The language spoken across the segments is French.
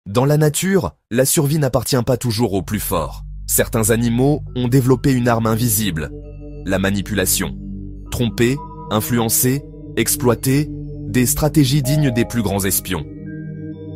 Dans la nature, la survie n'appartient pas toujours aux plus forts. Certains animaux ont développé une arme invisible, la manipulation. Tromper, influencer, exploiter, des stratégies dignes des plus grands espions.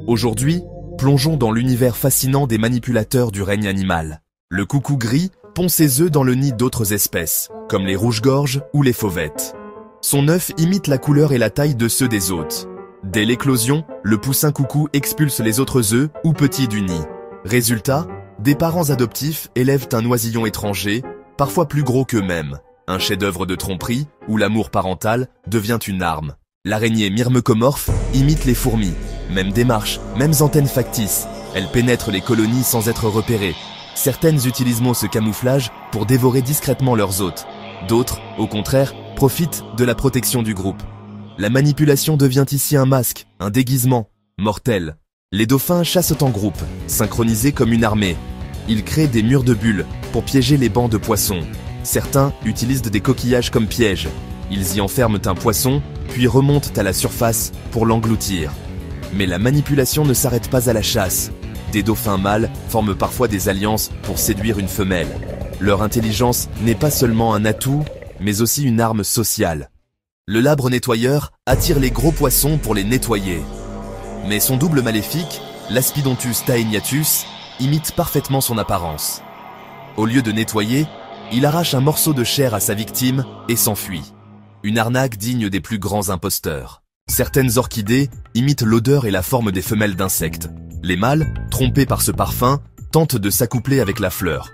Aujourd'hui, plongeons dans l'univers fascinant des manipulateurs du règne animal. Le coucou gris pond ses œufs dans le nid d'autres espèces, comme les rouges-gorges ou les fauvettes. Son œuf imite la couleur et la taille de ceux des hôtes. Dès l'éclosion, le poussin coucou expulse les autres œufs ou petits du nid. Résultat, des parents adoptifs élèvent un oisillon étranger, parfois plus gros qu'eux-mêmes. Un chef-d'œuvre de tromperie où l'amour parental devient une arme. L'araignée myrmecomorphe imite les fourmis. Même démarche, mêmes antennes factices. Elle pénètre les colonies sans être repérée. Certaines utilisent ce camouflage pour dévorer discrètement leurs hôtes. D'autres, au contraire, profitent de la protection du groupe. La manipulation devient ici un masque, un déguisement, mortel. Les dauphins chassent en groupe, synchronisés comme une armée. Ils créent des murs de bulles pour piéger les bancs de poissons. Certains utilisent des coquillages comme pièges. Ils y enferment un poisson, puis remontent à la surface pour l'engloutir. Mais la manipulation ne s'arrête pas à la chasse. Des dauphins mâles forment parfois des alliances pour séduire une femelle. Leur intelligence n'est pas seulement un atout, mais aussi une arme sociale. Le labre nettoyeur attire les gros poissons pour les nettoyer. Mais son double maléfique, l'Aspidontus taeniatus, imite parfaitement son apparence. Au lieu de nettoyer, il arrache un morceau de chair à sa victime et s'enfuit. Une arnaque digne des plus grands imposteurs. Certaines orchidées imitent l'odeur et la forme des femelles d'insectes. Les mâles, trompés par ce parfum, tentent de s'accoupler avec la fleur.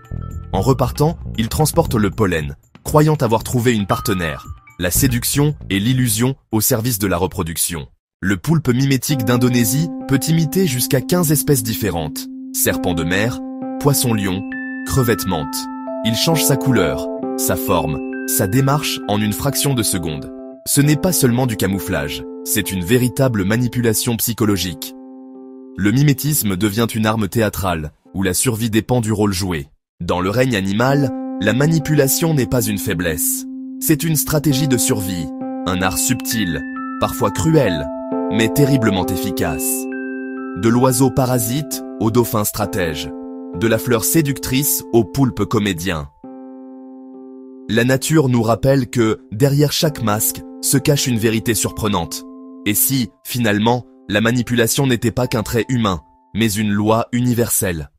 En repartant, ils transportent le pollen, croyant avoir trouvé une partenaire. La séduction et l'illusion au service de la reproduction. Le poulpe mimétique d'Indonésie peut imiter jusqu'à 15 espèces différentes. Serpent de mer, poisson-lion, crevette menthe. Il change sa couleur, sa forme, sa démarche en une fraction de seconde. Ce n'est pas seulement du camouflage, c'est une véritable manipulation psychologique. Le mimétisme devient une arme théâtrale, où la survie dépend du rôle joué. Dans le règne animal, la manipulation n'est pas une faiblesse. C'est une stratégie de survie, un art subtil, parfois cruel, mais terriblement efficace. De l'oiseau parasite au dauphin stratège, de la fleur séductrice au poulpe comédien. La nature nous rappelle que, derrière chaque masque, se cache une vérité surprenante. Et si, finalement, la manipulation n'était pas qu'un trait humain, mais une loi universelle.